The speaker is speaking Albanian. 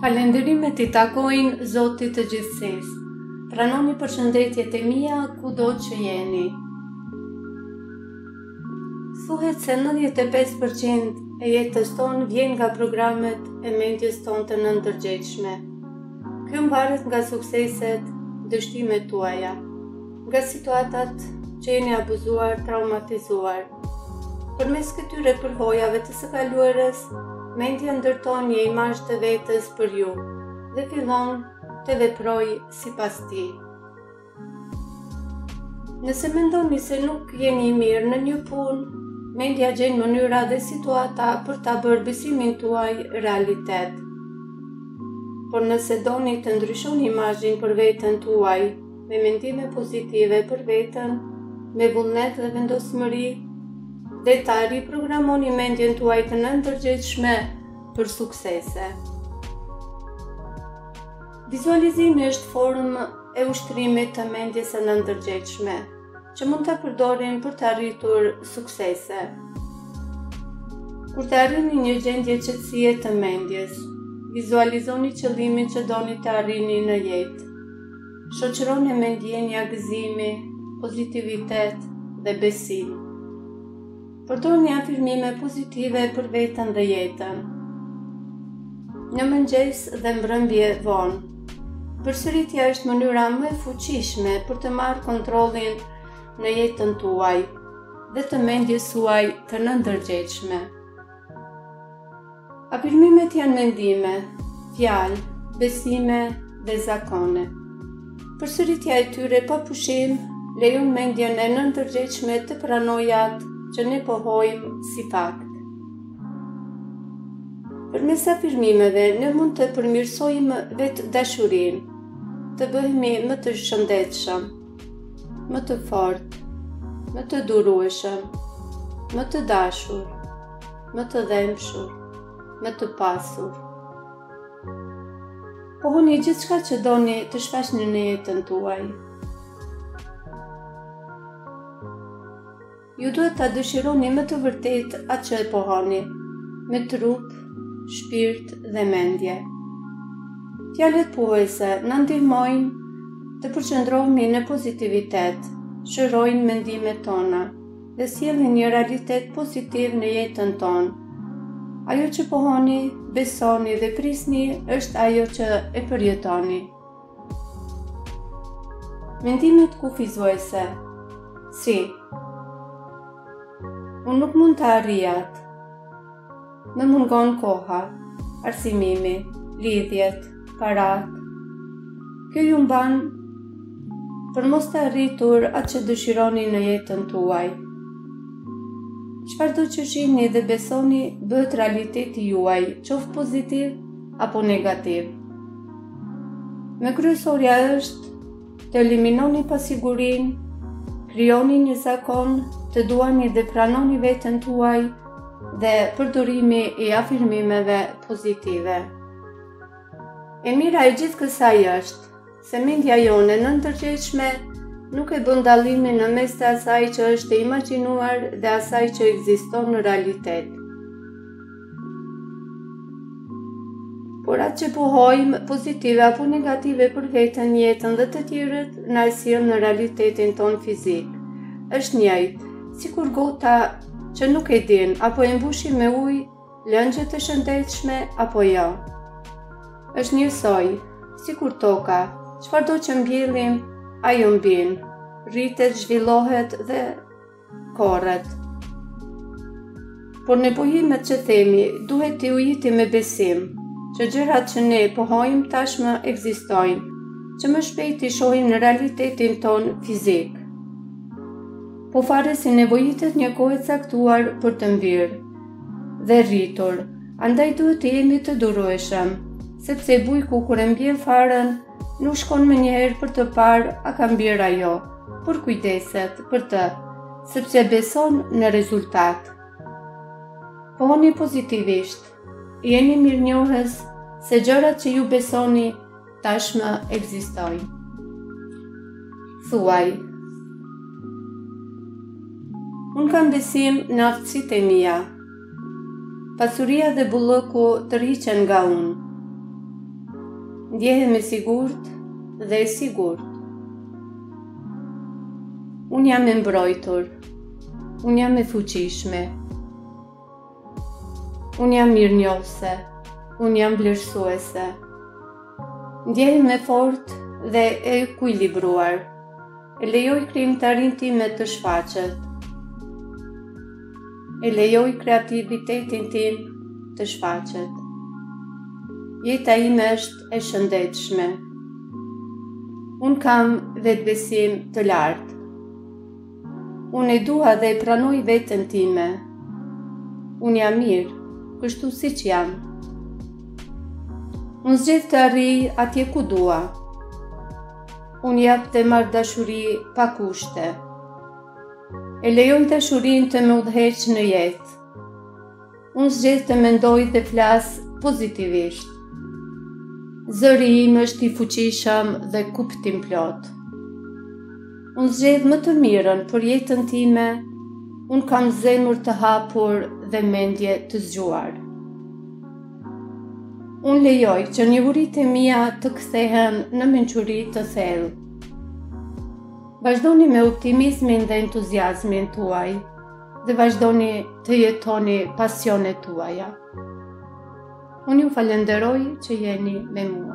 Falenderimet I takojnë Zotit të gjithësisë. Pranoni përshëndetjet e mia kudo që jeni. Thuhet se 95% e jetës tonë vjen nga programet e mendjes tonë të nëndërgjegjshme. Kjo mbaret nga sukseset, dështimet tuaja, nga situatat që jeni abuzuar, traumatizuar. Përmes këtyre përvojave të së kaluarës, mendja ndërton një imazh të vetës për ju dhe fillon të veprojë sipas tij. Nëse mendoni se nuk jeni I mirë në një punë, mendja gjen mënyra dhe situata për ta bërë besimin tuaj realitet. Por nëse doni të ndryshoni imazhin për veten tuaj, me mendime pozitive për veten, me vullnet dhe vendosmëri, dhe ta riprogramoni mendjen tuaj të nëndërgjegjshme për suksese. Vizualizimi është formë e ushtrimit të mendjes së nëndërgjegjshme, që mund ta përdorim për të arritur suksese. Kur të arrini një gjendje qetësie të mendjes, vizualizoni qëllimin që doni të arrini në jetë. Shoqëroni me ndjenja gëzimi, pozitivitet dhe besim. Përdorni afirmime pozitive për veten dhe jetën. Në mëngjes dhe mbrëmje vonë. Përsëritja është mënyra më e fuqishme për të marrë kontrollin në jetën tuaj dhe të mendjes suaj të nëndërgjegjshme. Afirmimet janë mendime, fjalë, besime dhe zakone. Përsëritja e tyre pa pushim lejon mendjen e nëndërgjegjshme të pranojë atë që ne pohojmë si fakt. Përmes afirmimeve, ne mund të përmirësojmë vetë dashurinë, të bëhemi më të shëndetshëm, më të fortë, më të durueshëm, më të dashur, më të dhëmshur, më të pasur. Pohoni gjithçka që doni të shfaqni në jetën tuaj. Ju duhet ta dëshironi më të vërtet atë që e pohoni, me trup, shpirt dhe mendje. Fjalët pohëse na ndihmojnë të përqendrohemi në pozitivitet, shërojnë mendimet tona dhe sjellin një realitet pozitiv në jetën tonë. Ajo që pohoni, besoni dhe prisni është ajo që e përjetoni. Mendimet kufizuese. Si unë nuk mund të arrij atë. Më mungon koha, arsimimi, lidhjet, parat. Kjo ju mban për mos të arritur atë që dëshironi në jetën tuaj. Çfarëdo që shihni dhe besoni bëhet realiteti juaj, qoftë pozitiv apo negativ. Me kryesorja është të eliminoni pasigurinë, krijoni një zakon, të duani dhe pranoni veten tuaj dhe përdorimi I afirmimeve pozitive. E mira e gjithë kësaj është se mendja jone nëndërgjegjshme nuk e bën dallimin në mes të asaj që është e imagjinuar dhe asaj që ekziston në realitet. Por atë që pohojmë, pozitive apo negative për veten, jetën dhe të tjerët, na e sjell në realitetin ton fizik. Është njëjtë, sikur gota që nuk e din apo e mbushim me ujë, lëngje të shëndetshme apo jo. Është njësoj, sikur toka, çfarëdo që mbjellim, ajo mbien, rritet, zhvillohet dhe korret. Por në pohimet që themi, duhet t'i ujiti me besim, që gjërat që ne pohojmë tashmë ekzistojnë, që më shpejt I shohim në realitetin ton fizik. Po fare si nevojitet një kohë e caktuar për të mbyrë dhe rritur, andaj duhet të jemi të durueshëm, sepse bujku kur e mbjell farën, nuk shkon më njëherë për të parë a ka mbyrë ajo, por kujdeset për të, sepse beson në rezultat. Pohoni pozitivisht, jeni mirënjohës se gjërat që ju besoni tashmë ekzistojnë. Thuaj, unë kam besim në aftësitë e mia. Pasuria dhe bullëku tërhiqen nga unë. Ndjehem e sigurt dhe e sigurt. Unë jam e mbrojtur. Unë jam e fuqishme. Unë jam mirënjohëse. Unë jam vlerësuese. Ndjehem e fortë dhe e ekuilibruar. E lejoj krijimtarinë time të shfaqet. E lejoj kreativitetin tim të shfaqet. Jeta ime është e shëndetshme. Unë kam vetbesim të lartë. Unë e dua dhe e pranoj veten time. Unë jam mirë, kështu siç jam. Unë zgjedh të arrij atje ku dua. Unë jap dhe marr dashuri pa kushte. E lejoj dashurinë të më udhëheqë në jetë. Unë zgjedh të mendoj dhe flas pozitivisht. Zëri im është i fuqishëm dhe kuptim plot. Unë zgjedh më të mirën për jetën time. Unë kam zemër të hapur dhe mendje të zgjuar. Unë lejoj që njohuritë e mia të kthehen në mençuri të thellë. Vazhdoni me optimizmin dhe entuziazmin tuaj dhe vazhdoni të jetoni pasionet tuaja. Unë ju falenderoj që jeni me mua.